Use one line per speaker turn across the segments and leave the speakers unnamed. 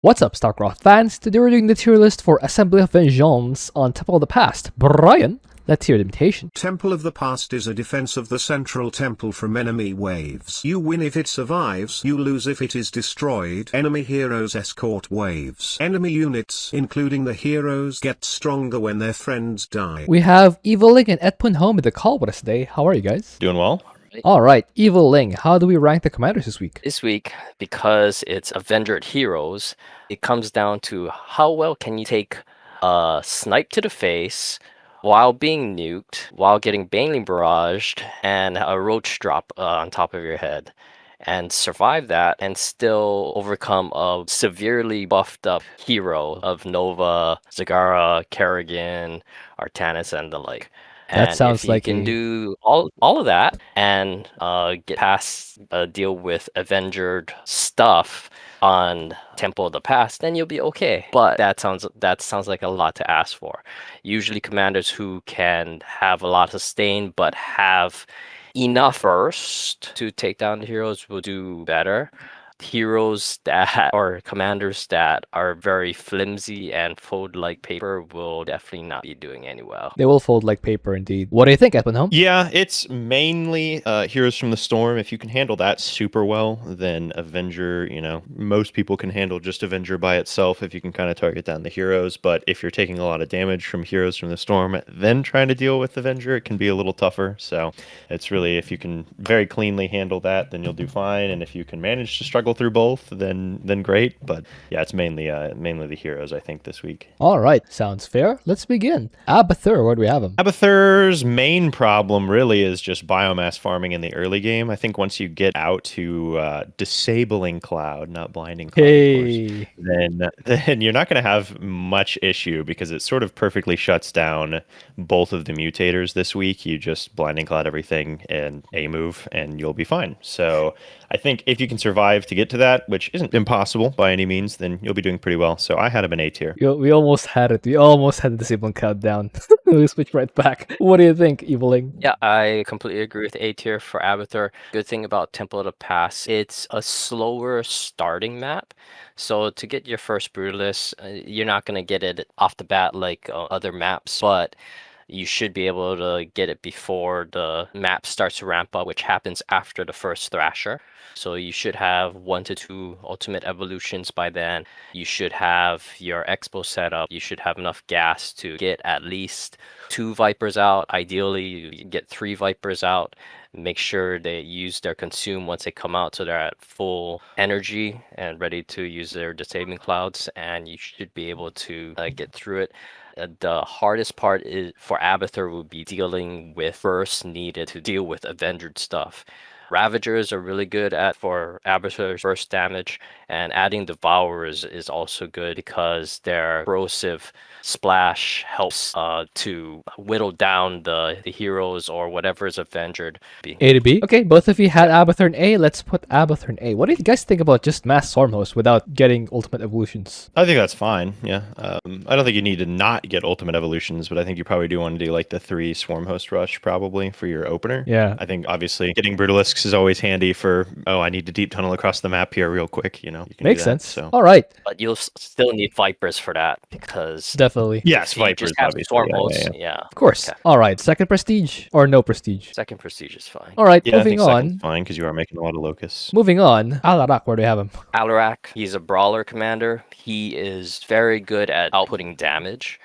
What's up, Starcraft fans? Today we're doing the tier list for Assembly of Vengeance on Temple of the Past. Brian, let's hear the mutation.
Temple of the Past is a defense of the central temple from enemy waves. You win if it survives, you lose if it is destroyed. Enemy heroes escort waves. Enemy units, including the heroes, get stronger when their friends die.
We have Evil Ling and Edpun home in the call with us today. How are you guys?
Doing well.
Alright, Evil Ling, how do we rank the commanders this week?
This week, because it's Avenger heroes, it comes down to how well can you take a snipe to the face while being nuked, while getting banely barraged, and a roach drop on top of your head, and survive that and still overcome a severely buffed up hero of Nova, Zagara, Kerrigan, Artanis, and the like.
That
And
sounds
if you
like
can
a...
do all of that and get past deal with Avenger stuff on Temple of the Past, then you'll be okay. But that sounds like a lot to ask for. Usually commanders who can have a lot of sustain but have enough burst to take down the heroes will do better. Heroes that or commanders that are very flimsy and fold like paper will definitely not be doing any well.
They will fold like paper indeed. What do you think, Edpun home?
Yeah, it's mainly Heroes from the Storm. If you can handle that super well, then Avenger, most people can handle just Avenger by itself if you can kind of target down the heroes. But if you're taking a lot of damage from Heroes from the Storm, then trying to deal with Avenger, it can be a little tougher. So it's really, if you can very cleanly handle that, then you'll do fine. And if you can manage to struggle through both, then great. But yeah, it's mainly the heroes, I think, this week.
Alright, sounds fair. Let's begin. Abathur, where do we have him?
Abathur's main problem really is just biomass farming in the early game. I think once you get out to disabling Cloud, not blinding Cloud, of course, then you're not going to have much issue because it sort of perfectly shuts down both of the mutators this week. You just blinding Cloud everything and a move, and you'll be fine. So I think if you can survive to get to that, which isn't impossible by any means, then you'll be doing pretty well. So I had him in A tier.
We almost had it. We almost had the disabling countdown. We switch right back. What do you think, Evil Ling?
Yeah, I completely agree with A tier for Abathur. Good thing about Temple of the Past, it's a slower starting map. So to get your first Brutalist, you're not going to get it off the bat like other maps, but you should be able to get it before the map starts to ramp up, which happens after the first Thrasher. So you should have 1 to 2 ultimate evolutions by then. You should have your expo set up. You should have enough gas to get at least 2 Vipers out. Ideally, you get 3 Vipers out. Make sure they use their consume once they come out so they're at full energy and ready to use their disabling clouds, and you should be able to get through it. The hardest part is for Abathur would be dealing with bursts needed to deal with Avenger stuff. Ravagers are really good for Abathur's burst damage, and adding Devourers is also good because their corrosive splash helps to whittle down the heroes or whatever is Avengered.
A to B? Okay, both of you had Abathur in A. Let's put Abathur in A. What do you guys think about just mass Stormhost without getting ultimate evolutions?
I think that's fine. Yeah. I don't think you need to not get ultimate evolutions, but I think you probably do want to do like the 3 Swarm Host Rush probably for your opener.
Yeah.
I think obviously getting Brutalisks is always handy for, I need to deep tunnel across the map here real quick. You can
Makes
do that,
sense.
So.
All right.
But you'll still need Vipers for that because
Definitely.
Yes,
if you
Vipers
just have
obviously.
Storm
Yeah.
Hosts, yeah.
Of course.
Okay.
All right. Second prestige or no prestige?
Second prestige is fine.
All right.
Yeah, I
Moving
think
on.
second's fine because you are making a lot of locusts.
Moving on. Alarak, where do we have him?
Alarak, he's a brawler commander. He is very good at outputting damage.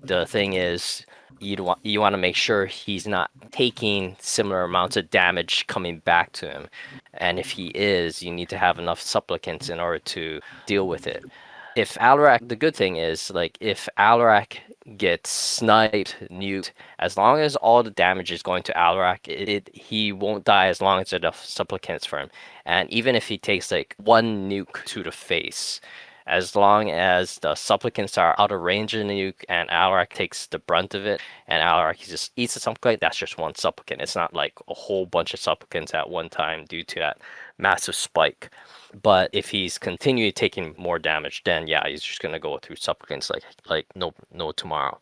The thing is, you want to make sure he's not taking similar amounts of damage coming back to him. And if he is, you need to have enough supplicants in order to deal with it. If Alarak, the good thing is, if Alarak gets sniped, nuked, as long as all the damage is going to Alarak, he won't die as long as there are enough supplicants for him. And even if he takes 1 nuke to the face, as long as the supplicants are out of range of the nuke and Alarak takes the brunt of it, and Alarak just eats the supplicant, that's just 1 supplicant. It's not like a whole bunch of supplicants at one time due to that massive spike. But if he's continually taking more damage, then yeah, he's just gonna go through supplicants like no tomorrow.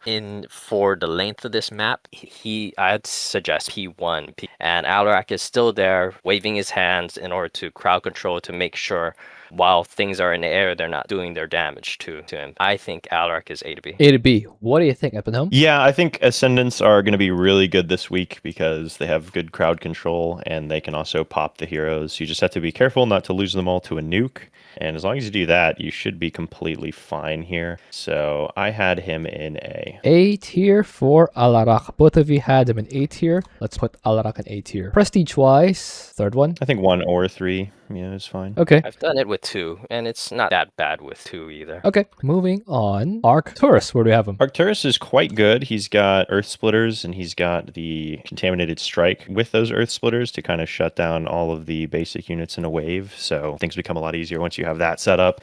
For the length of this map, I'd suggest P1, and Alarak is still there, waving his hands in order to crowd control to make sure while things are in the air, they're not doing their damage to him. I think Alarak is A to B.
A to B. What do you think, Eppenhelm?
Yeah, I think Ascendants are going to be really good this week because they have good crowd control and they can also pop the heroes. You just have to be careful not to lose them all to a nuke. And as long as you do that, you should be completely fine here. So I had him in A.
A tier for Alarak. Both of you had him in A tier. Let's put Alarak in A tier. Prestige-wise, third one.
I think 1 or 3, yeah, is fine.
Okay.
I've done it with 2, and it's not that bad with 2 either.
Okay. Moving on. Arcturus. Where do we have him?
Arcturus is quite good. He's got Earth Splitters and he's got the Contaminated Strike with those Earth Splitters to kind of shut down all of the basic units in a wave. So things become a lot easier once you have that set up.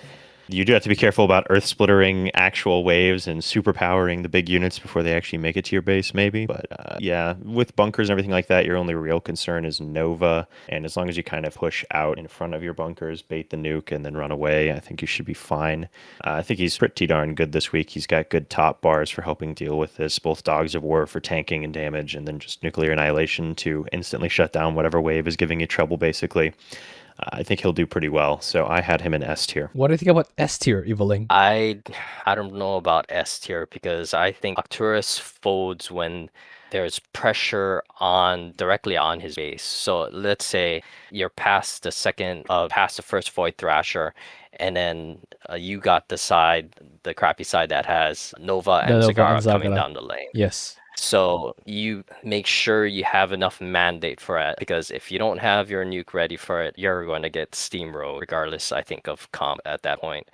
You do have to be careful about Earth Splittering actual waves and superpowering the big units before they actually make it to your base, maybe. But yeah, with bunkers and everything like that, your only real concern is Nova. And as long as you kind of push out in front of your bunkers, bait the nuke, and then run away, I think you should be fine. I think he's pretty darn good this week. He's got good top bars for helping deal with this, both Dogs of War for tanking and damage, and then just Nuclear Annihilation to instantly shut down whatever wave is giving you trouble, basically. I think he'll do pretty well, so I had him in S tier.
What do you think about S tier, Eviling?
I don't know about S tier because I think Arcturus folds when there's pressure directly on his base. So let's say you're past the first Void Thrasher, and then you got the crappy side that has Nova and
Nova
Zagara
and
coming
Zagara.
down the lane.
Yes.
So you make sure you have enough mandate for it, because if you don't have your nuke ready for it, you're going to get steamrolled regardless, I think, of comp at that point.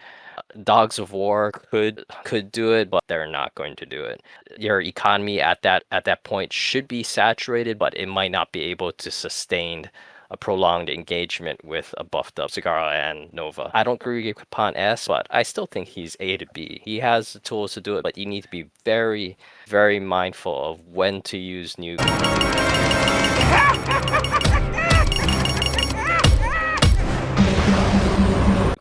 Dogs of War could do it, but they're not going to do it. Your economy at that point should be saturated, but it might not be able to sustain a prolonged engagement with a buffed up Zagara and Nova. I don't agree upon S, but I still think he's A to B. He has the tools to do it, but you need to be very, very mindful of when to use nuke.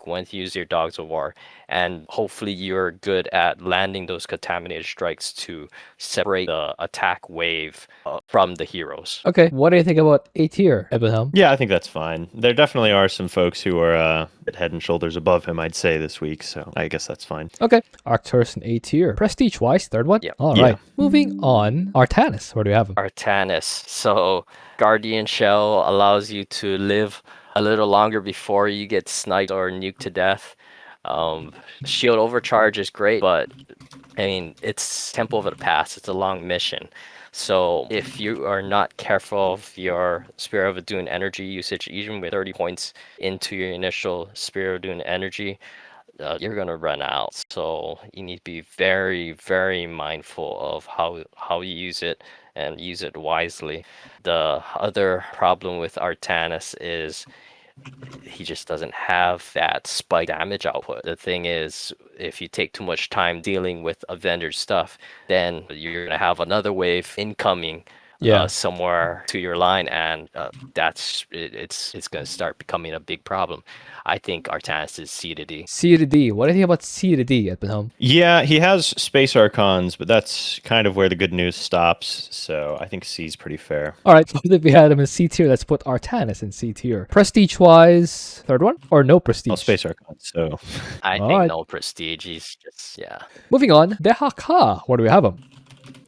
When to use your Dogs of War, and hopefully you're good at landing those contaminated strikes to separate the attack wave from the heroes.
Okay. What do you think about A tier, Ebenhelm?
Yeah, I think that's fine. There definitely are some folks who are head and shoulders above him, I'd say, this week, so I guess that's fine.
Okay. Arcturus in A tier. Prestige-wise, third one?
Yep.
All
Yeah.
right. Moving on. Artanis. Where do we have him?
Artanis. So Guardian Shell allows you to live a little longer before you get sniped or nuked to death. Shield overcharge is great, but I mean, it's Temple of the Past. It's a long mission. So if you are not careful of your Spear of Adun energy usage, even with 30 points into your initial Spear of Adun energy, you're gonna run out. So you need to be very, very mindful of how you use it and use it wisely. The other problem with Artanis is he just doesn't have that spike damage output. The thing is, if you take too much time dealing with Avenger stuff, then you're gonna have another wave incoming somewhere to your line, and it's gonna start becoming a big problem. I think Artanis is C to D.
C to D. What do you think about C to D, Ebenhelm?
Yeah, he has Space Archons, but that's kind of where the good news stops, so I think C's pretty fair.
All right. So if we had him in C tier, let's put Artanis in C tier. Prestige-wise, third one? Or no prestige?
Well, Space Archons, so...
I think
Alright.
no prestige. He's just, yeah.
Moving on. Dehaka. Where do we have him?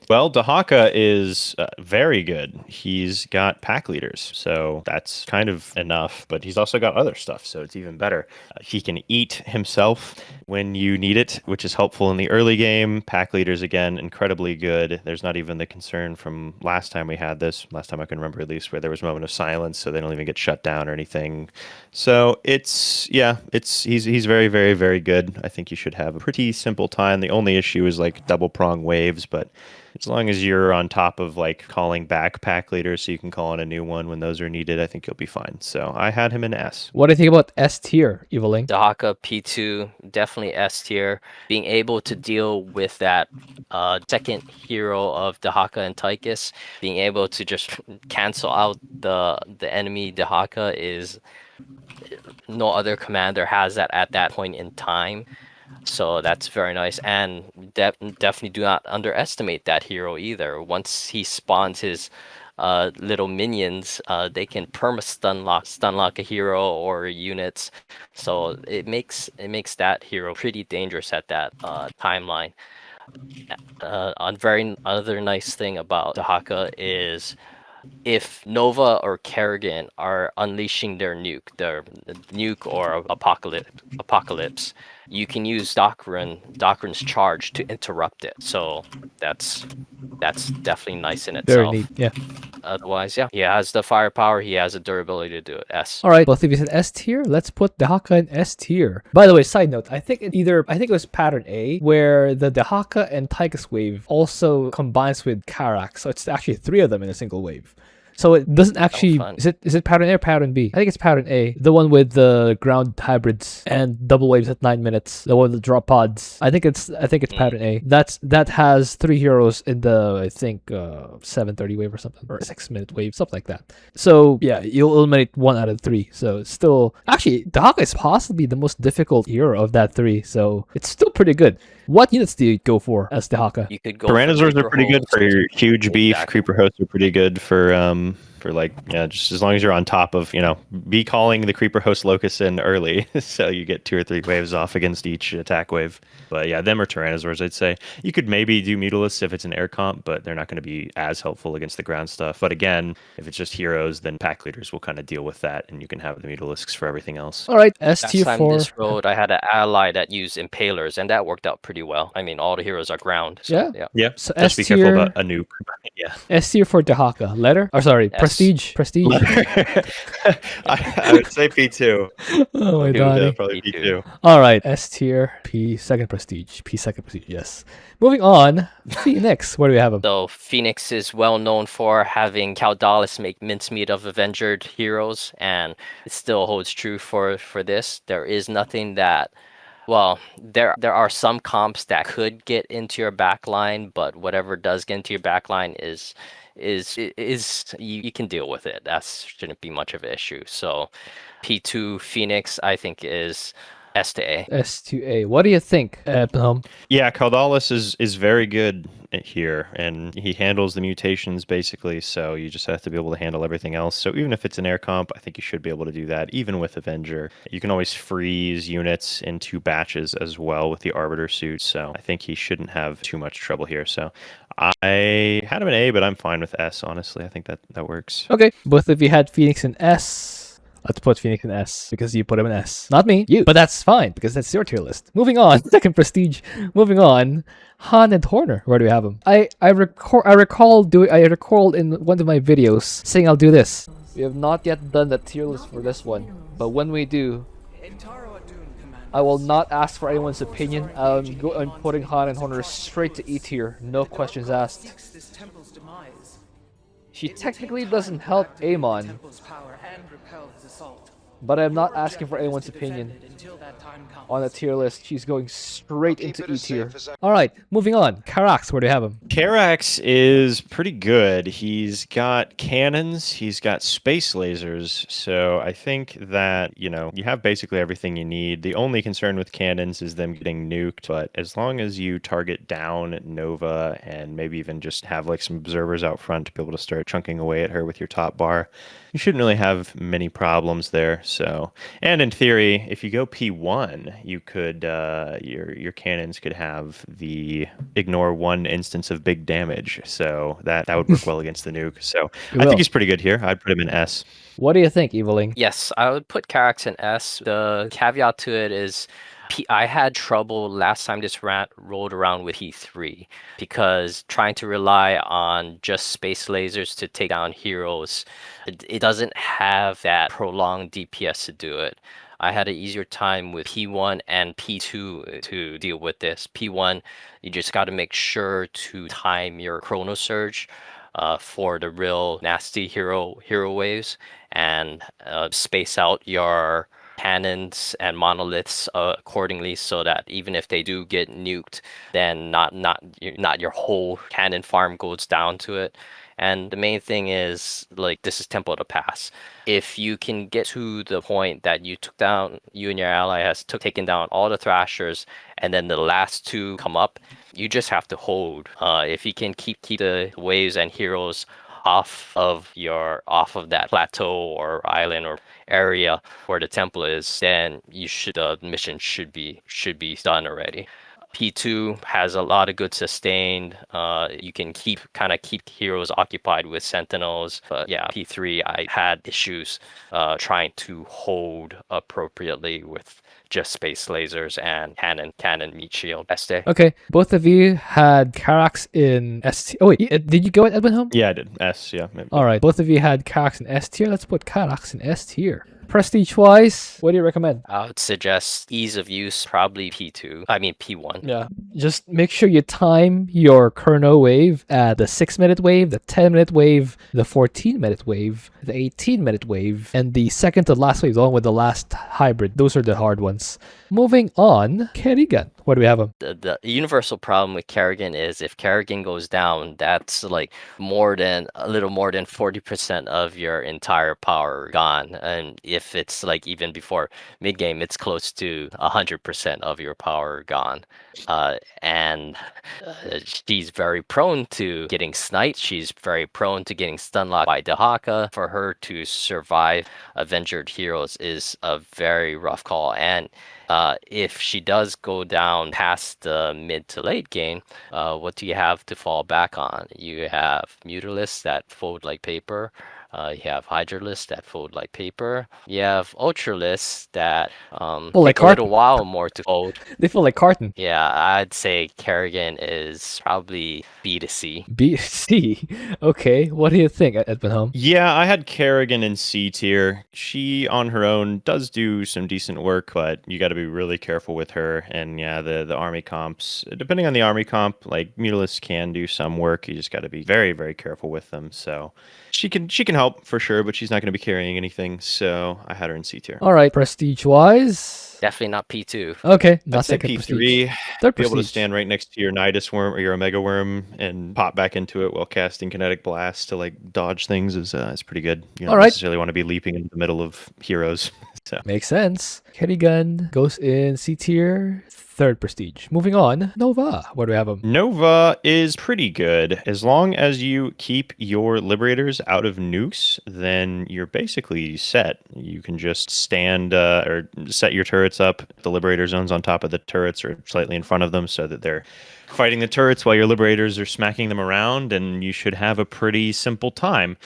Well, Dehaka is very good. He's got pack leaders, so that's kind of enough, but he's also got other stuff, so it's even better. He can eat himself when you need it, which is helpful in the early game. Pack leaders, again, incredibly good. There's not even the concern from last time we had this, last time I can remember at least, where there was a moment of silence, so they don't even get shut down or anything. So he's very, very, very good. I think you should have a pretty simple time. The only issue is like double prong waves, but as long as you're on top of like calling back pack leaders so you can call on a new one when those are needed, I think you'll be fine. So I had him in S.
What do you think about S tier, Eviling?
Dehaka P2, definitely S tier. Being able to deal with that second hero of Dehaka and Tychus, being able to just cancel out the enemy Dehaka is no other commander has that at that point in time. So that's very nice, and definitely do not underestimate that hero either. Once he spawns his little minions, they can perma stun lock a hero or units. So it makes that hero pretty dangerous at that timeline. Other nice thing about Dehaka is if Nova or Kerrigan are unleashing their nuke or apocalypse, you can use Doctrin's charge to interrupt it. So that's definitely nice in
Very neat.
itself.
Yeah.
Otherwise, yeah, he has the firepower, he has the durability to do it. S.
All right, both of you said S tier. Let's put Dehaka in S tier. By the way, side note, I think it was pattern A where the Dehaka and Tychus wave also combines with Karax, so it's actually 3 of them in a single wave. So it doesn't actually.
fun.
Is it pattern A or pattern B? I think it's pattern A, the one with the ground hybrids and double waves at 9 minutes, the one with the drop pods. I think it's pattern A. That has 3 heroes in the, I think, 7:30 wave or something, or 6-minute wave, something like that. So yeah, you'll eliminate 1 out of 3. So it's still actually Dehaka is possibly the most difficult hero of that 3. So it's still pretty good. What units do you go for as Dehaka?
You could go. For
Tyrannosaurs are
Creeper
pretty good
Host.
for your huge beef.
Exactly.
Creeper hosts are pretty good for like, yeah, just as long as you're on top of, be calling the creeper host locust in early, so you get 2 or 3 waves off against each attack wave. But yeah, them are Tyrannosaurs, I'd say. You could maybe do Mutalisks if it's an air comp, but they're not going to be as helpful against the ground stuff. But again, if it's just heroes, then pack leaders will kind of deal with that, and you can have the Mutalisks for everything else.
All right, S
Last
tier
time
4.
this road, I had an ally that used Impalers, and that worked out pretty well. I mean, all the heroes are ground. So,
Yeah.
yeah.
Yeah,
So
just be careful about a nuke. Yeah.
S tier for Dehaka. Letter? Or sorry,
S.
prestige. Prestige.
I would say P2.
Oh my
Dude,
god.
Probably
P2.
P2.
All right, S tier, P second prestige, P second prestige. Yes. Moving on, Phoenix. Where do we have him?
So Phoenix is well known for having Caldalis make mincemeat of Avenger heroes, and it still holds true for this. There is nothing that, well, there are some comps that could get into your backline, but whatever does get into your backline is you can deal with it. That shouldn't be much of an issue. So P2 Phoenix, I think, is S to A.
S to A. What do you think, Plum?
Yeah, Caldalis is very good here, and he handles the mutations basically, so you just have to be able to handle everything else. So even if it's an air comp, I think you should be able to do that, even with Avenger. You can always freeze units in 2 batches as well with the Arbiter suit, so I think he shouldn't have too much trouble here. So I had him in A, but I'm fine with S, honestly. I think that works.
Okay, both of you had Phoenix in S. Let's put Phoenix in S because you put him in S. Not me, you. But that's fine because that's your tier list. Moving on, second prestige. Moving on, Han and Horner. Where do we have them? I recalled in one of my videos saying I'll do this. We have not yet done the tier list for this one, but when we do, I will not ask for anyone's opinion. I'm putting Han and Horner straight to E tier, no questions asked. She technically doesn't help Amon, but I'm not asking for anyone's opinion on the tier list. She's going straight into E tier. Alright, moving on. Karax, where do you have him?
Karax is pretty good. He's got cannons, he's got space lasers, so I think that, you have basically everything you need. The only concern with cannons is them getting nuked, but as long as you target down Nova and maybe even just have like some observers out front to be able to start chunking away at her with your top bar, you shouldn't really have many problems there. So, and in theory, if you go P1, you could your cannons could have the ignore 1 instance of big damage. So that would work well against the nuke. So I think he's pretty good here. I'd put him in S.
What do you think, Eviling?
Yes, I would put Karax in S. The caveat to it is I had trouble last time this rolled around with P3 because trying to rely on just space lasers to take down heroes, it doesn't have that prolonged DPS to do it. I had an easier time with P1 and P2 to deal with this. P1, you just got to make sure to time your Chrono Surge for the real nasty hero waves, and space out your cannons and monoliths accordingly, so that even if they do get nuked, then not your whole cannon farm goes down to it. And the main thing is, like, this is Temple to Pass. If you can get to the point that you and your ally has taken down all the Thrashers, and then the last 2 come up, you just have to hold. If you can keep the waves and heroes off of that plateau or island or area where the temple is, then the mission should be done already. P2 has a lot of good sustained. You can keep heroes occupied with sentinels. But yeah, P3 I had issues trying to hold appropriately with just space lasers and cannon meat shield. Este.
Okay, both of you had Karax in S tier. Oh wait, did you go at Edwin home?
Yeah, I did. S, yeah. Maybe.
All right, both of you had Karax in S tier. Let's put Karax in S tier. Prestige wise, what do you recommend?
I would suggest ease of use, probably P2. I mean P1.
Yeah, just make sure you time your Kerno wave at the 6-minute wave, the 10-minute wave, the 14-minute wave, the 18-minute wave, and the second to last wave, the one with the last hybrid. Those are the hard ones. Moving on, Kerrigan. Where do we have him?
The universal problem with Kerrigan is if Kerrigan goes down, that's like a little more than 40% of your entire power gone. And if it's like even before mid game, it's close to 100% of your power gone. And she's very prone to getting sniped. She's very prone to getting stun locked by Dehaka. For her to survive Avenger heroes is a very rough call. And if she does go down past the mid to late game, what do you have to fall back on? You have Mutalisks that fold like paper. You have Hydralisks that fold like paper. You have Ultralisks that
like
take a little while more to fold.
They feel like carton.
Yeah, I'd say Kerrigan is probably B to C.
B, C. Okay, what do you think, Edwin home?
Yeah, I had Kerrigan in C tier. She on her own does do some decent work, but you got to be really careful with her. And yeah, the army comps, depending on the army comp, like Mutalisks can do some work. You just got to be very, very careful with them. So she can help for sure, but she's not going to be carrying anything. So I had her in C tier.
All right, prestige wise,
definitely not P2.
Okay, not
I'd say
second
P3.
prestige. Third
Be able to
prestige.
stand right next to your Nidus worm or your Omega worm and pop back into it while casting kinetic blast to like dodge things is pretty good. You don't
All right.
necessarily want to be leaping into the middle of heroes. So
Makes sense. Kerrigan goes in C tier, third prestige. Moving on, Nova. Where do we have him?
Nova is pretty good. As long as you keep your Liberators out of nukes, then you're basically set. You can just stand or set your turrets up, the Liberator zones on top of the turrets or slightly in front of them so that they're fighting the turrets while your Liberators are smacking them around, and you should have a pretty simple time.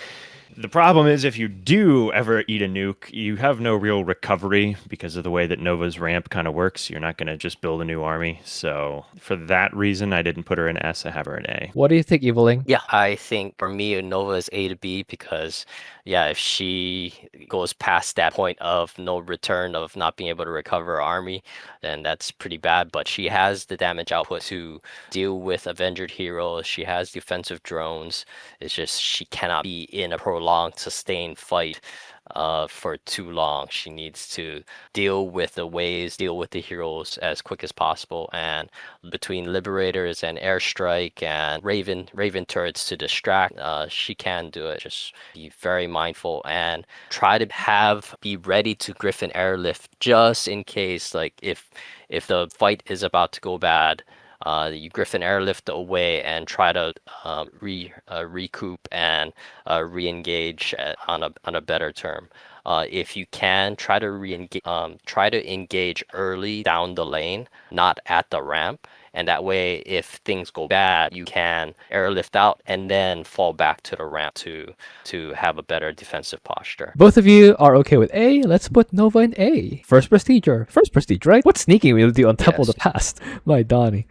The problem is if you do ever eat a nuke, you have no real recovery because of the way that Nova's ramp kind of works. You're not going to just build a new army. So for that reason, I didn't put her in S. I have her in A.
What do you think, Eviling?
Yeah, I think for me, Nova is A to B because, yeah, if she goes past that point of no return, of not being able to recover her army, then that's pretty bad. But she has the damage output to deal with Avenger heroes. She has defensive drones. It's just she cannot be in a prolonged, sustained fight for too long. She needs to deal with the waves, deal with the heroes as quick as possible. And between Liberators and Airstrike and Raven turrets to distract, she can do it. Just be very mindful and try to be ready to Griffin airlift just in case, like if the fight is about to go bad. You Griffin airlift away and try to recoup and re-engage on a better term. If you can, try to engage early down the lane, not at the ramp. And that way, if things go bad, you can airlift out and then fall back to the ramp to have a better defensive posture.
Both of you are okay with A. Let's put Nova in A. First prestige, right? What's sneaking with you on Temple of the Past? My Donnie.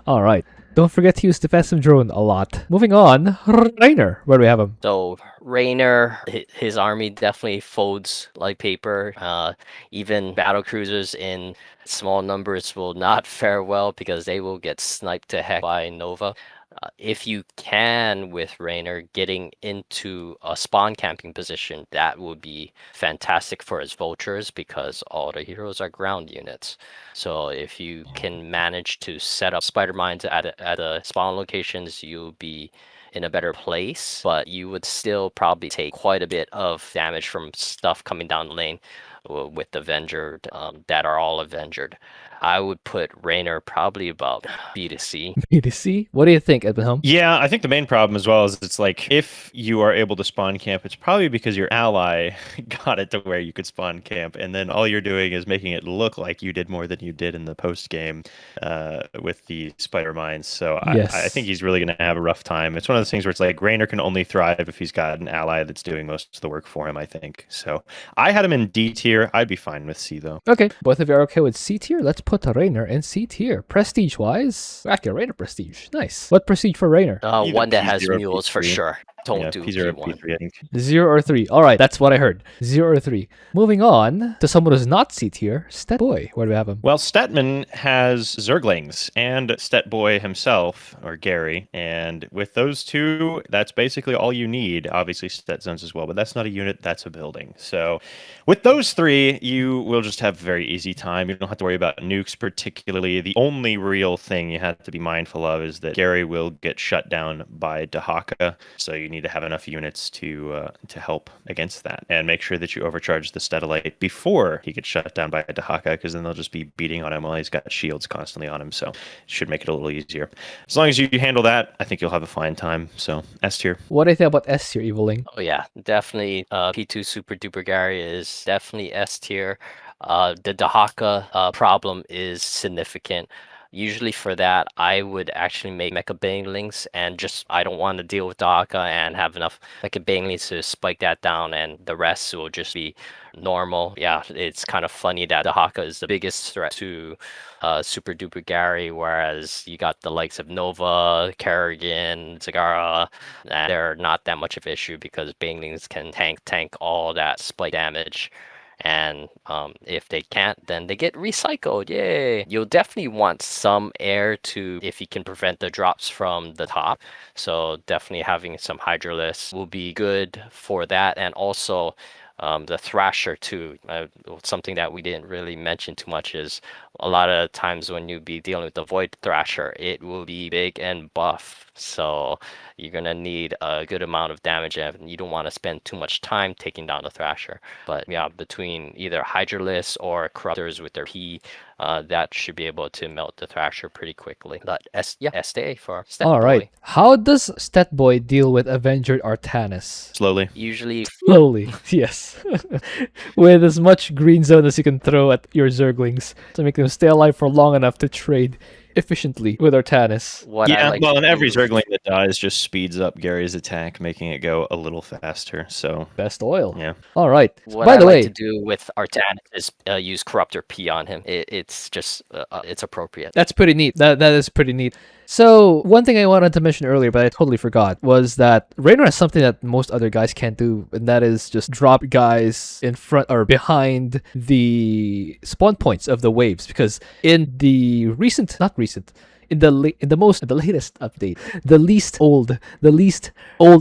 All right. Don't forget to use defensive drone a lot. Moving on, Raynor. Where do we have him?
So Raynor, his army definitely folds like paper. Even battle cruisers in small numbers will not fare well because they will get sniped to heck by Nova. If you can, with Raynor, getting into a spawn camping position, that would be fantastic for his vultures because all the heroes are ground units. So if you can manage to set up spider mines at the spawn locations, you'll be in a better place, but you would still probably take quite a bit of damage from stuff coming down the lane with Avenger that are all Avengered. I would put Raynor probably about B to C.
B to C? What do you think, Edwin?
Yeah, I think the main problem as well is it's like if you are able to spawn camp, it's probably because your ally got it to where you could spawn camp, and then all you're doing is making it look like you did more than you did in the post game with the spider mines. So
Yes.
I think he's really going to have a rough time. It's one of those things where it's like Raynor can only thrive if he's got an ally that's doing most of the work for him, I think. So I had him in D tier. I'd be fine with C though.
Okay, both of you are okay with C tier. Let's put Raynor in C tier. Prestige wise, actually, Raynor prestige. Nice. What prestige for Raynor?
Either
One that has
P0,
mules for
P3.
sure. Don't
Yeah,
do
P0,
P1.
P3, I think.
0 or 3. All right, that's what I heard. 0 or 3. Moving on to someone who's not C tier, Stet Boy. Where do we have him?
Well, Stetmann has Zerglings and Stet Boy himself, or Gary, and with those two, that's basically all you need. Obviously, Stet Zones as well, but that's not a unit, that's a building. So with those three, you will just have a very easy time. You don't have to worry about nukes particularly. The only real thing you have to be mindful of is that Gary will get shut down by Dehaka, so you need to have enough units to help against that, and make sure that you overcharge the Stetilite before he gets shut down by Dehaka, because then they'll just be beating on him while he's got shields constantly on him, so it should make it a little easier. As long as you handle that, I think you'll have a fine time. So S tier.
What do you think about S tier, Eviling?
Oh yeah, definitely. P2 Super Duper Gary is definitely S tier. The Dehaka problem is significant. Usually for that, I would actually make Mecha Banelings, and just I don't want to deal with Dehaka and have enough Mecha Banelings to spike that down, and the rest will just be normal. Yeah, it's kind of funny that Dehaka is the biggest threat to Super Duper Gary, whereas you got the likes of Nova, Kerrigan, Zagara, and they're not that much of an issue because Banelings can tank all that spike damage. And if they can't, then they get recycled. Yay! You'll definitely want some air to, if you can prevent the drops from the top. So definitely having some Hydralisk will be good for that. And also the Thrasher too. Something that we didn't really mention too much is a lot of times when you be dealing with the Void Thrasher, it will be big and buff. So you're going to need a good amount of damage, and you don't want to spend too much time taking down the Thrasher. But yeah, between either Hydralisk or Corruptors with their P, that should be able to melt the Thrasher pretty quickly. But S to A for Stet
All right.
Boy.
How does Stet Boy deal with Avenger Artanis?
Slowly.
Usually
Slowly, yes. With as much green zone as you can throw at your Zerglings to make them stay alive for long enough to trade efficiently with Artanis.
what I
Yeah,
like
well,
to
and every
do-
Zergling that dies just speeds up Gary's attack, making it go a little faster. So,
Best oil.
yeah.
All right.
What
By
I
the
like
way,
to do with Artanis is use Corruptor P on him. It's just it's appropriate.
that's pretty neat. That is pretty neat. So one thing I wanted to mention earlier, but I totally forgot, was that Raynor has something that most other guys can't do, and that is just drop guys in front or behind the spawn points of the waves. Because in the in the latest update, the least old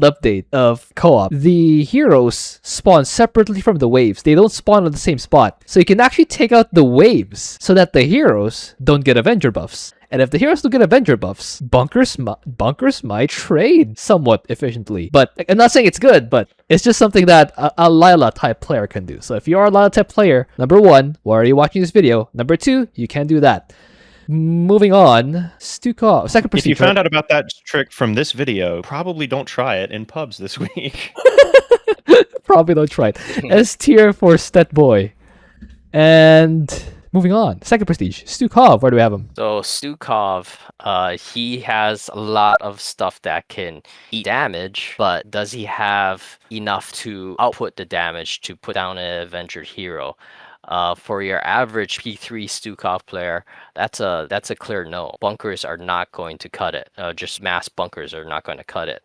update of co-op, the heroes spawn separately from the waves. They don't spawn on the same spot, so you can actually take out the waves so that the heroes don't get Avenger buffs. And if the heroes don't get Avenger buffs, bunkers might trade somewhat efficiently. But I'm not saying it's good, but it's just something that a Lila type player can do. So if you are a Lila type player, number one, why are you watching this video? Number two, you can do that. Moving on, Stukov, second
If
procedure.
you found out about that trick from this video, probably don't try it in pubs this week.
Probably don't try it. S tier for Stet Boy. And moving on, second prestige, Stukov. Where do we have him?
So Stukov, he has a lot of stuff that can eat damage, but does he have enough to output the damage to put down an Avenger hero? For your average P3 Stukov player, that's a clear no. Bunkers are not going to cut it. Just mass bunkers are not going to cut it.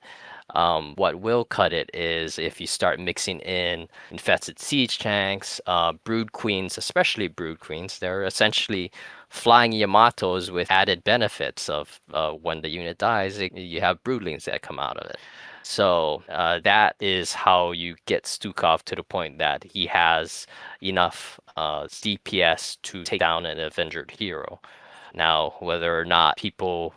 What will cut it is if you start mixing in infested siege tanks, brood queens, especially brood queens. They're essentially flying Yamatos with added benefits of when the unit dies, you have broodlings that come out of it. So that is how you get Stukov to the point that he has enough DPS to take down an Avenger hero. Now, whether or not people,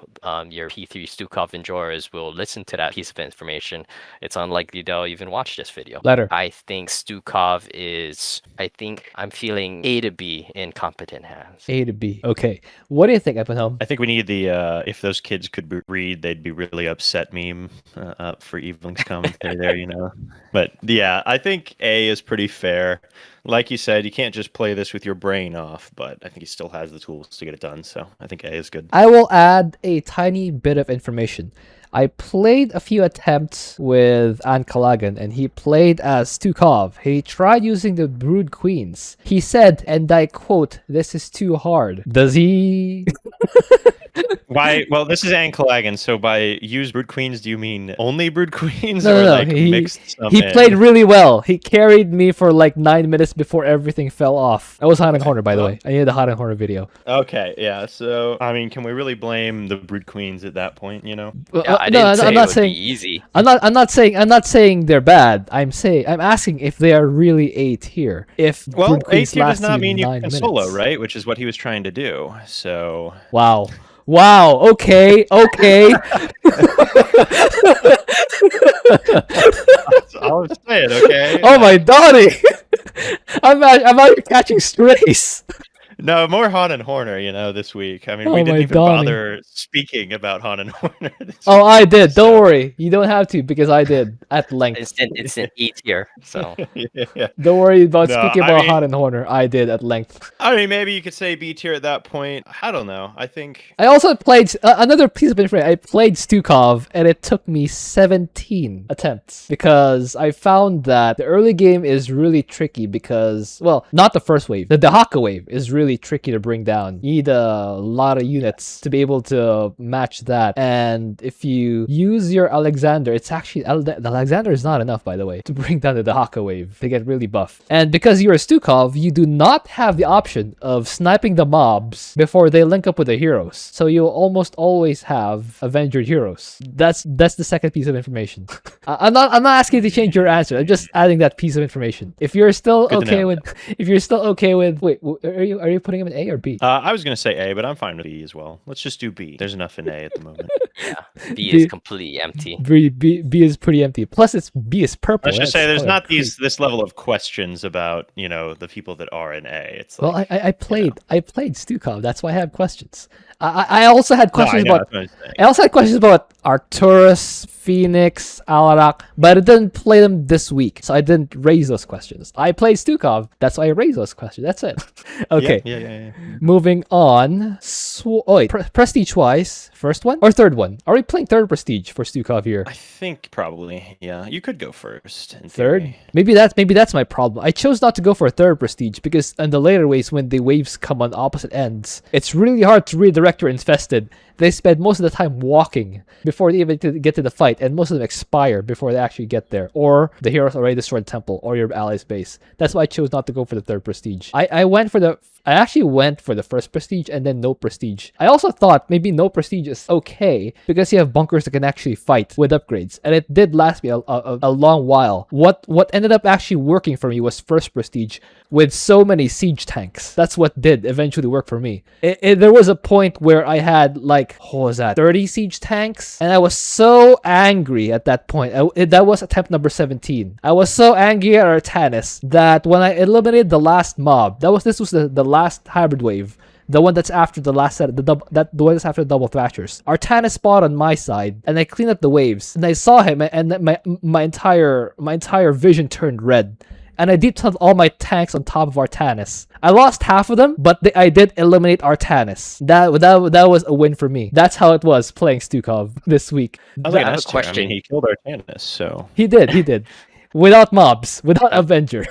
your P3 Stukov enjoyers will listen to that piece of information, it's unlikely they'll even watch this video.
Letter.
I think Stukov is, I think I'm feeling A to B in competent hands.
A to B. Okay. What do you think, Epenhelm?
I think we need the if those kids could read, they'd be really upset meme up for Evelyn's commentary there, you know. But yeah, I think A is pretty fair. Like you said, you can't just play this with your brain off, but I think he still has the tools to get it done. So I think A is good.
I will add a tiny bit of information. I played a few attempts with Karagan, and he played as Stukov. He tried using the Brood Queens. He said, and I quote, "This is too hard." Does he?
Why? Well, this is Ankalagan, so by use Brood Queens, do you mean only Brood Queens?
No,
or
no, no.
like mixed some
He
in?
played really well. He carried me for like 9 minutes before everything fell off. I was hiding corner, by the way. I needed the hiding corner video.
Okay, yeah. So I mean, can we really blame the Brood Queens at that point? You know?
Yeah, I didn't say
I'm
it
not
would
saying
be easy.
I'm not saying they're bad. I'm asking if they are really A tier. If
Well,
Brood
A
Queens
tier does
last
not mean you
9
can
minutes.
solo, right? Which is what he was trying to do. So
Wow. Wow. Okay. Okay.
I was saying, okay.
Oh my Donnie! I'm out here catching strays.
No, more Han and Horner, you know, this week. I mean,
Oh
we
my
didn't even
Donnie.
bother speaking about Han and Horner. This
Oh, I did.
So-
Don't worry. You don't have to because I did at length.
It's an E tier. So
yeah.
Don't worry about
No,
speaking
I
about
mean-
Han and Horner. I did at length.
I mean, maybe you could say B tier at that point. I don't know. I think
I also played another piece of information. I played Stukov, and it took me 17 attempts because I found that the early game is really tricky because, well, not the first wave. The Dehaka wave is really tricky to bring down. You need a lot of units to be able to match that. And if you use your Alexander, it's actually the Alexander is not enough, by the way, to bring down the Dehaka wave. They get really buff. And because you're a Stukov, you do not have the option of sniping the mobs before they link up with the heroes. So you'll almost always have Avenger heroes. That's the second piece of information. I'm not asking you to change your answer. I'm just adding that piece of information. If you're still
Good to
okay
know.
with wait, are you putting him in A or B?
I was gonna say A, but I'm fine with B as well. Let's just do B. There's enough in A at the moment.
yeah, B is completely empty.
B is pretty empty. Plus, B is purple.
Let's just
That's
say there's
color
not
creep.
this level of questions about, you know, the people that are in A. It's like,
Well, I played Stukov. That's why I have questions. I also had
no, I
questions
know,
about.
that's what I'm saying.
I also had questions about Arcturus, Fenix, Alarak, but I didn't play them this week, so I didn't raise those questions. I played Stukov, that's why I raised those questions. That's it. Okay,
Yeah.
moving on. Prestige-wise, first one or third one? Are we playing third Prestige for Stukov here?
I think probably, yeah. You could go first. In
Third?
theory.
Maybe that's my problem. I chose not to go for a third Prestige because in the later waves, when the waves come on opposite ends, it's really hard to redirect your infested. They spend most of the time walking before they even get to the fight, and most of them expire before they actually get there, or the heroes already destroyed the temple or your allies' base. That's why I chose not to go for the third Prestige. I actually went for the first Prestige and then no Prestige. I also thought maybe no Prestige is okay because you have bunkers that can actually fight with upgrades, and it did last me a long while. What ended up actually working for me was first Prestige with so many siege tanks. That's what did eventually work for me. There was a point where I had like, what was that, 30 siege tanks, and I was so angry at that point. That was attempt number 17. I was so angry at Artanis that when I eliminated the last mob, this was the last hybrid wave, the one that's after the last set, the one that's after the double thrashers. Artanis spawned on my side, and I cleaned up the waves, and I saw him, and my entire vision turned red. And I deep tunneled all my tanks on top of Artanis. I lost half of them, but I did eliminate Artanis. That was a win for me. That's how it was playing Stukov this week.
I was like,
I have a
that's
question.
I mean, he killed Artanis, so
He did. Without mobs, without Avenger.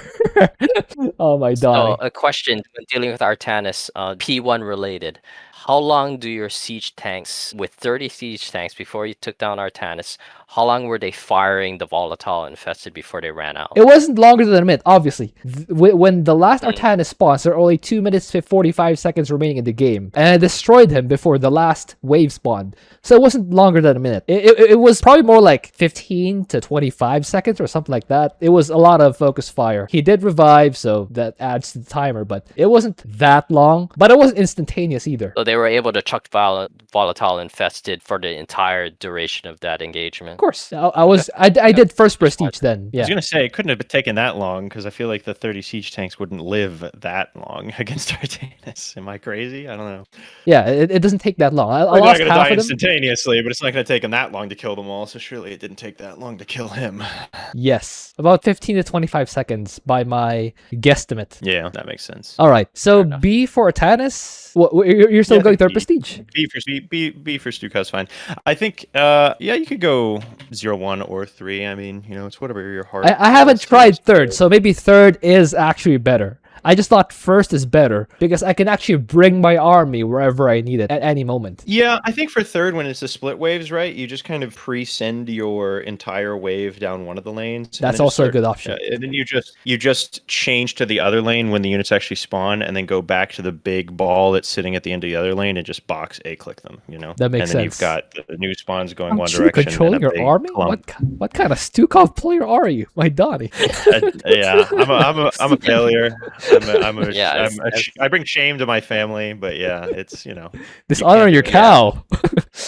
Oh my
So
Donnie.
a question when dealing with Artanis, P1 related. How long do your siege tanks, with 30 siege tanks before you took down Artanis, How long were they firing the volatile infested before they ran out?
It wasn't longer than a minute, obviously. When the last Artanis spawns, there are only 2 minutes 45 seconds remaining in the game. And I destroyed him before the last wave spawned. So it wasn't longer than a minute. It was probably more like 15 to 25 seconds or something like that. It was a lot of focus fire. He did revive, so that adds to the timer, but it wasn't that long. But it wasn't instantaneous either.
So they were able to chuck volatile infested for the entire duration of that engagement.
Of course. I did first prestige then.
I
Yeah.
was gonna say it couldn't have taken that long because I feel like the 30 siege tanks wouldn't live that long against Artanis. Am I crazy? I don't know.
Yeah, it doesn't take that long. I
They're not
lost
gonna
half
die
of them.
instantaneously, but it's not gonna take them that long to kill them all. So surely it didn't take that long to kill him.
Yes. About 15 to 25 seconds by my guesstimate.
Yeah, that makes sense.
All right. So
enough.
B for Artanis. You're still
Yeah, I
going
think
third prestige.
B for Stukov's fine. I think yeah, you could go 0, 1, or 3. I mean, it's whatever your heart.
I haven't
tells
tried
you.
third, so maybe third is actually better. I just thought first is better because I can actually bring my army wherever I need it at any moment.
Yeah, I think for third, when it's the split waves, right, you just kind of pre-send your entire wave down one of the lanes. and
That's
then just
also a good option.
and then you just change to the other lane when the units actually spawn, and then go back to the big ball that's sitting at the end of the other lane and just box A-click them.
That makes
and then
sense.
you've got the new spawns going one
Aren't you
direction.
controlling
and a
your
big
army?
clump.
What kind of Stukov player are you, my Donnie?
Yeah, I'm a failure.
Yeah,
I bring shame to my family, but yeah, it's
Dishonor your cow.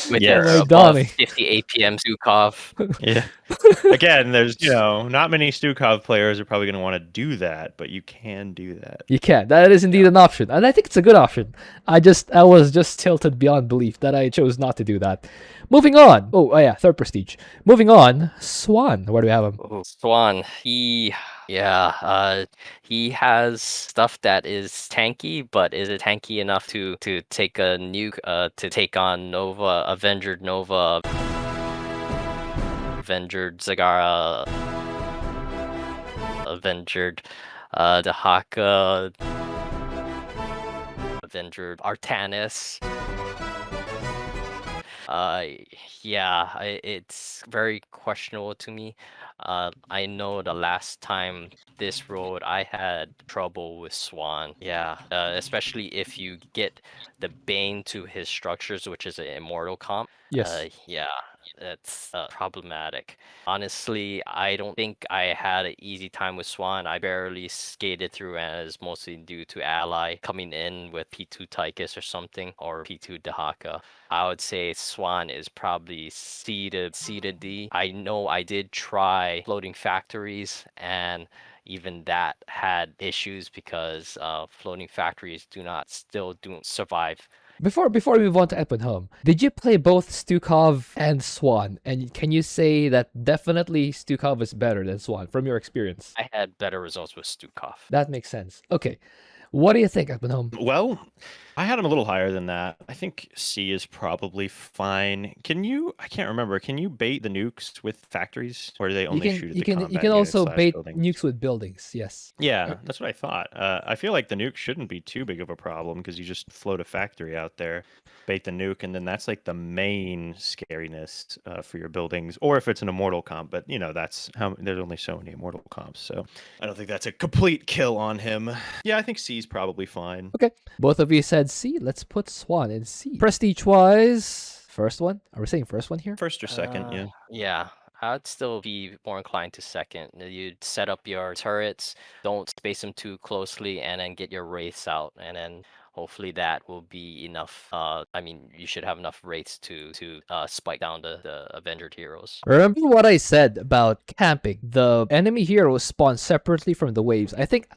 With
Yeah.
your
Oh,
above
Donnie.
50 APM Zukov.
yeah. Again, there's not many Stukov players are probably going to want to do that, but you can do that.
You can. That is indeed an option, and I think it's a good option. I was just tilted beyond belief that I chose not to do that. Moving on. Oh yeah, third prestige. Moving on. Swann. Where do we have him?
Swann, he has stuff that is tanky, but is it tanky enough to take a nuke, to take on Nova, Avenger Nova, Avenger Zagara, Avenger Dehaka, Avenger Artanis? It's very questionable to me. I know the last time this road I had trouble with Swann. Especially if you get the Bane to his structures, which is an immortal comp.
Yes.
That's problematic. Honestly, I don't think I had an easy time with Swann. I barely skated through, and it's mostly due to ally coming in with P2 Tychus or something, or P2 Dehaka. I would say Swann is probably C to D. I know I did try floating factories, and even that had issues because floating factories don't survive.
Before we move on to Edwin Home, did you play both Stukov and Swann? And can you say that definitely Stukov is better than Swann from your experience?
I had better results with Stukov.
That makes sense. Okay. What do you think, Edwin Home?
Well, I had him a little higher than that. I think C is probably fine. I can't remember. Can you bait the nukes with factories, or do they only shoot at the combat
You can also
units /
bait
buildings?
nukes with buildings. Yes.
Yeah, that's what I thought. I feel like the nuke shouldn't be too big of a problem because you just float a factory out there, bait the nuke, and then that's like the main scariness for your buildings. Or if it's an immortal comp, but that's there's only so many immortal comps, so I don't think that's a complete kill on him. Yeah, I think C's probably fine.
Okay. Both of you said C. Let's put Swann in C. Prestige-wise, first one? Are we saying first one here?
First or second, yeah.
Yeah, I'd still be more inclined to second. You'd set up your turrets, don't space them too closely, and then get your wraiths out, and then hopefully that will be enough. You should have enough wraiths to spike down the Avenger heroes.
Remember what I said about camping? The enemy heroes spawn separately from the waves. I think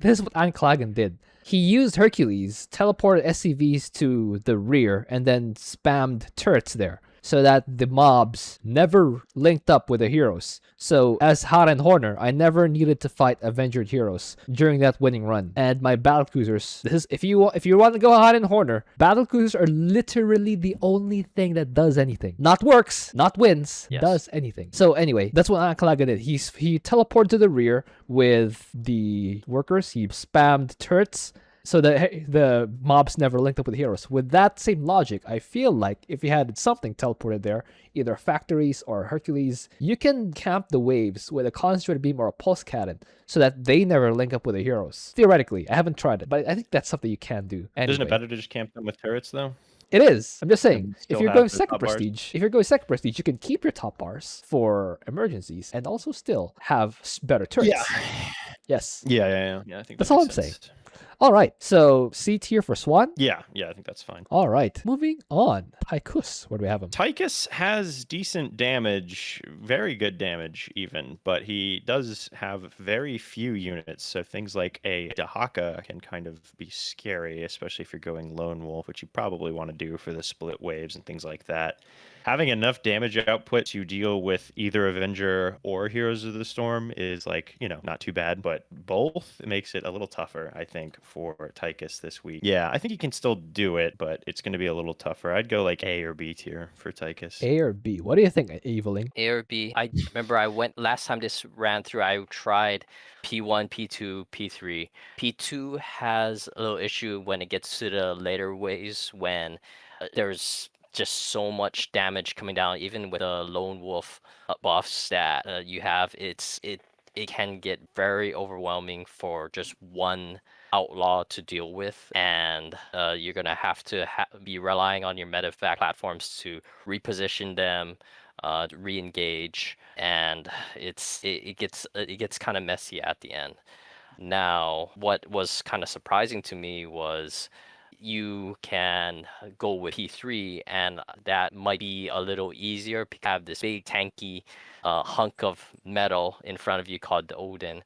this is what Anklagan did. He used Hercules, teleported SCVs to the rear, and then spammed turrets there, so that the mobs never linked up with the heroes. So as Haren Horner, I never needed to fight Avenger heroes during that winning run. And my battlecruisers, if you want to go Haren Horner, battlecruisers are literally the only thing that does anything. Not works, not wins,
Yes.
does anything. So anyway, that's what Ankalaga did. He teleported to the rear with the workers. He spammed turrets, So the mobs never linked up with heroes. With that same logic, I feel like if you had something teleported there, either factories or Hercules, you can camp the waves with a concentrated beam or a pulse cannon so that they never link up with the heroes. Theoretically, I haven't tried it, but I think that's something you can do. Anyway.
Isn't it better to just camp them with turrets though?
It is. I'm just saying,
And
if
still
you're
have
going
the
second
top bars?
prestige, you can keep your top bars for emergencies and also still have better turrets. Yes.
Yeah. I think
That's
that
all
makes
I'm saying.
sense.
All right. So C tier for Swann.
Yeah, I think that's fine.
All right. Moving on. Tychus. Where do we have him?
Tychus has decent damage, very good damage even, but he does have very few units. So things like a Dehaka can kind of be scary, especially if you're going lone wolf, which you probably want to do for the split waves and things like that. Having enough damage output to deal with either Avenger or Heroes of the Storm is not too bad, but both makes it a little tougher, I think, for Tychus this week. Yeah, I think he can still do it, but it's going to be a little tougher. I'd go like A or B tier for Tychus.
A or B? What do you think, Eveling?
A or B. I remember I went last time this ran through. I tried P1, P2, P3. P2 has a little issue when it gets to the later waves when there's just so much damage coming down, even with the lone wolf buffs that you have. It can get very overwhelming for just one outlaw to deal with, and you're gonna have to be relying on your medevac platforms to reposition them, re-engage, and it gets kind of messy at the end. Now, what was kind of surprising to me was you can go with P3, and that might be a little easier. Have this big tanky hunk of metal in front of you called the Odin.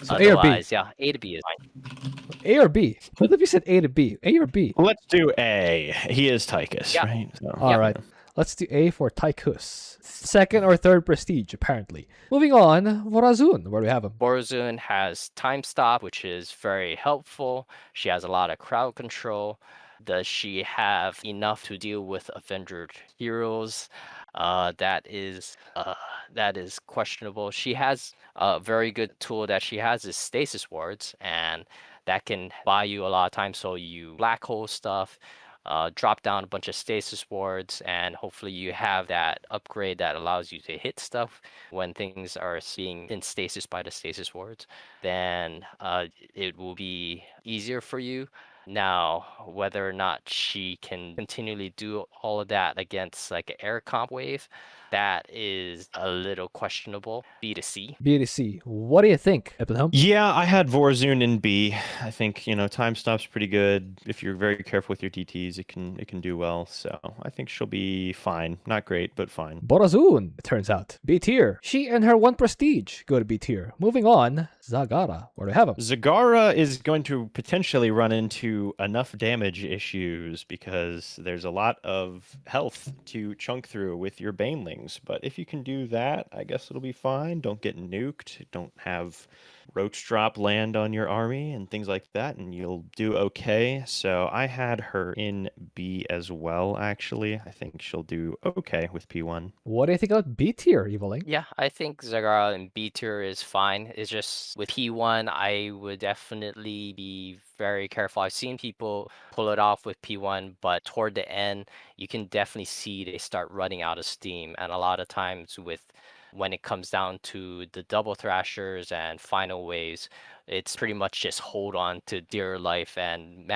So A or B?
Otherwise, yeah, A to B is fine.
A or B? What if you said A to B? A or B?
Let's do A. He is Tychus,
Yeah.
right? So,
All right. Let's do A for Tychus. Second or third prestige, apparently. Moving on, Vorazun. Where do we have him?
Vorazun has time stop, which is very helpful. She has a lot of crowd control. Does she have enough to deal with Avenger heroes? That is questionable. She has a very good tool that she has is stasis wards, and that can buy you a lot of time. So you black hole stuff, drop down a bunch of stasis wards, and hopefully you have that upgrade that allows you to hit stuff when things are being in stasis by the stasis wards. Then it will be easier for you. Now, whether or not she can continually do all of that against like an air comp wave, that is a little questionable. B to C.
B to C. What do you think, Eppenhelm?
Yeah, I had Vorazun in B. I think time stop's pretty good. If you're very careful with your DTs, it can do well. So I think she'll be fine. Not great, but fine.
Vorazun, it turns out. B tier. She and her 1 prestige go to B tier. Moving on, Zagara. Where do we have him?
Zagara is going to potentially run into enough damage issues because there's a lot of health to chunk through with your banelings. But if you can do that, I guess it'll be fine. Don't get nuked. Don't have roach drop land on your army and things like that, and you'll do okay. So I had her in B as well, actually. I think she'll do okay with P1.
What do you think about B tier, Eveling?
Yeah, I think Zagara in B tier is fine. It's just with P1, I would definitely be very careful. I've seen people pull it off with P1, but toward the end, you can definitely see they start running out of steam. And a lot of times when it comes down to the double thrashers and final waves, it's pretty much just hold on to dear life and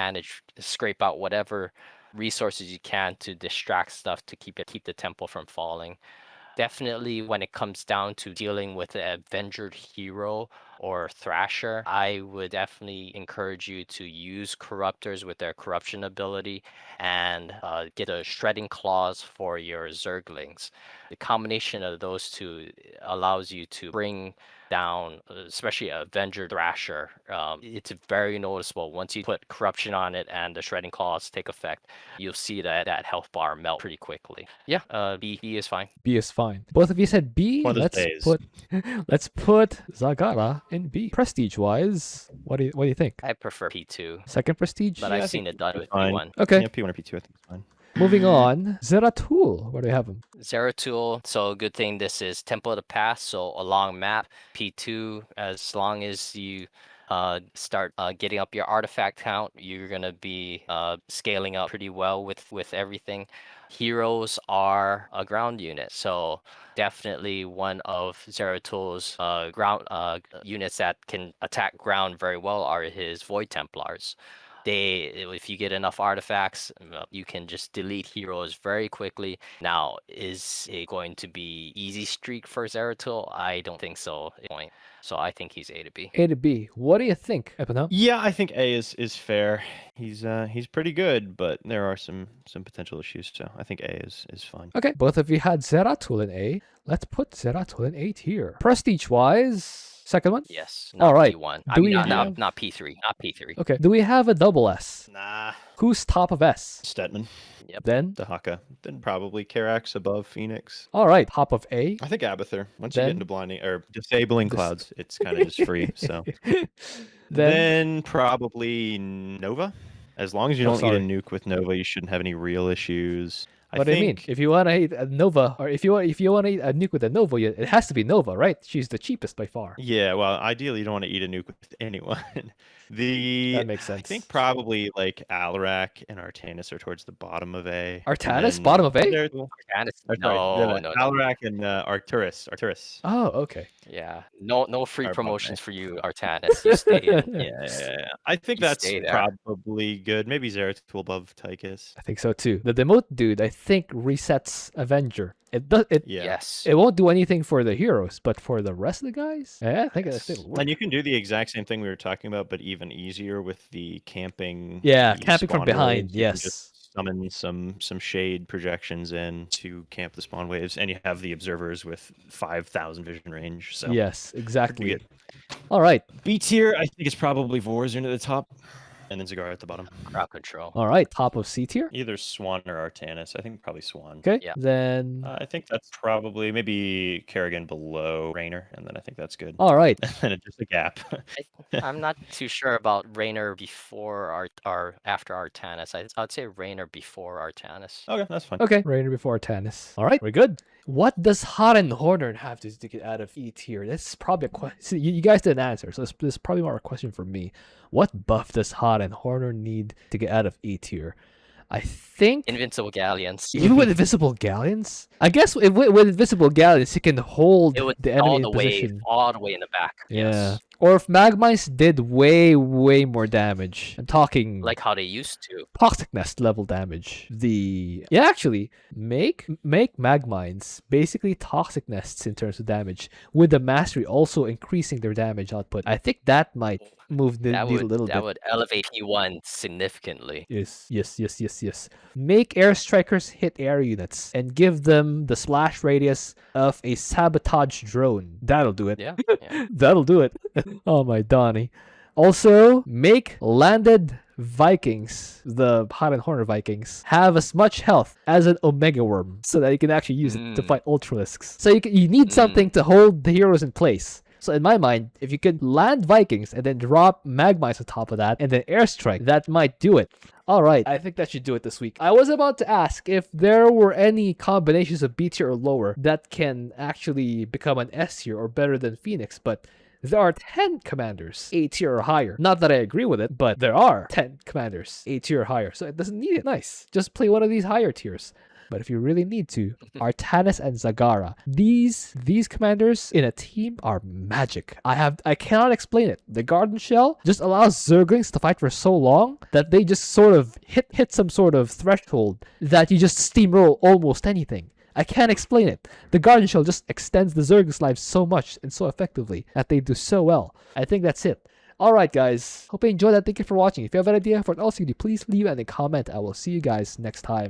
scrape out whatever resources you can to distract stuff to keep the tempo from falling. Definitely when it comes down to dealing with an Avenger hero or Thrasher, I would definitely encourage you to use Corruptors with their corruption ability and get a Shredding Claws for your Zerglings. The combination of those two allows you to bring down, especially a Avenger Thrasher. It's very noticeable. Once you put Corruption on it and the Shredding Claws take effect, you'll see that health bar melt pretty quickly. Yeah, B is fine.
B is fine. Both of you said B.
One of those
Let's put Zagara in B. Prestige wise, what do you think?
I prefer P2,
Second prestige?
but
Yeah, I
I've
think
seen it done with
fine.
P1.
Okay.
Yeah, P1 or P2, I think it's fine.
Moving on, Zeratul. Where do we have him?
Zeratul, so good thing this is Temple of the Past, so a long map. P2, as long as you start getting up your artifact count, you're gonna be scaling up pretty well with everything. Heroes are a ground unit, so definitely one of Zeratul's ground units that can attack ground very well are his Void Templars. If you get enough artifacts, you can just delete heroes very quickly. Now, is it going to be easy streak for Zeratul? I don't think so. So I think he's A to B.
A to B. What do you think, Epino?
Yeah, I think A is fair. He's pretty good, but there are some potential issues. So I think A is fine.
Okay, both of you had Zeratul in A. Let's put Zeratul in A tier. Prestige-wise, second one?
Yes.
All right.
P1.
Do we have-
Not P3. Not P3.
Okay. Do we have a double S?
Nah.
Who's top of S?
Stetmann,
Yep.
Then?
Dehaka, then probably Karax above Fenix.
All right. Top of A?
I think Abathur. Once
Then-
you get into blinding or disabling clouds, it's kind of just free. So
Then?
then probably Nova. As long as you
Oh,
don't eat a
sorry.
nuke with Nova, you shouldn't have any real issues.
What do you mean? If you want to eat a Nova, or if you want to eat a nuke with a Nova, it has to be Nova, right? She's the cheapest by far.
Yeah, well, ideally you don't want to eat a nuke with anyone.
That makes sense.
I think probably like Alarak and Artanis are towards the bottom of A.
Artanis,
And
bottom of A?
there's-
Artanis?
or sorry,
No.
Alarak and Arcturus.
Oh, okay.
Yeah. No free
Or
promotions
Bombay.
for you, Artanis. You stay in.
Yeah. I think
You
that's
stay there.
probably good. Maybe Zeratul above Tychus.
I think so too. The demote dude, I think, resets Avenger. It does. It
Yeah.
Yes.
It won't do anything for the heroes, but for the rest of the guys, yeah, I think it'll work.
And you can do the exact same thing we were talking about, but even easier with the camping.
Yeah,
the
camping from
spawn
behind,
waves. You can
yes.
just summon some shade projections in to camp the spawn waves, and you have the observers with 5,000 vision range. So
Yes, exactly.
Good.
All right,
B tier, I think it's probably Vorazun at the top, and then Zagara at the bottom.
Crowd control.
all right. Top of C tier.
Either Swann or Artanis. I think probably Swann.
Okay,
Yeah.
then.
I think that's probably maybe Kerrigan below Raynor, and then I think that's good.
All right.
And then it's just a gap.
I'm not too sure about Raynor before or after Artanis. I'd say Raynor before Artanis.
Okay, that's fine.
Okay, Raynor before Artanis. All right, we're good. What does Haren Horner have to get out of E tier? This is probably a question. You guys didn't answer, so this is probably more a question for me. What buff does Haren Horner need to get out of E tier? I think
Invincible Galleons.
even with invisible galleons, I guess with invisible galleons, he can hold
It would
the enemy
all
in
the way,
position.
all the way in the back.
Yeah.
Yes.
Or if Magmines did way more damage. I'm talking
Like how they used to.
Toxic Nest level damage. Actually make Magmines basically Toxic Nests in terms of damage, with the mastery also increasing their damage output. I think that might move the needle a little bit.
That would elevate P1 significantly.
Yes. Make air strikers hit air units and give them the splash radius of a sabotage drone. That'll do it.
Yeah. yeah.
That'll do it. Oh my Donnie. Also, make landed Vikings, the Hot and Horner Vikings, have as much health as an Omega Worm, so that you can actually use it to fight Ultralisks. So you need something to hold the heroes in place. So in my mind, if you could land Vikings and then drop Magmites on top of that, and then airstrike, that might do it. All right, I think that should do it this week. I was about to ask if there were any combinations of B tier or lower that can actually become an S tier or better than Phoenix, but there are 10 commanders A tier or higher. Not that I agree with it, but there are 10 commanders A tier or higher, so it doesn't need it. Nice. Just play one of these higher tiers. But if you really need to, Artanis and Zagara. These commanders in a team are magic. I cannot explain it. The Garden Shell just allows Zerglings to fight for so long that they just sort of hit some sort of threshold that you just steamroll almost anything. I can't explain it. The Garden Shell just extends the Zerglings' lives so much and so effectively that they do so well. I think that's it. Alright guys, hope you enjoyed that. Thank you for watching. If you have an idea for an LCD, please leave it in a comment. I will see you guys next time.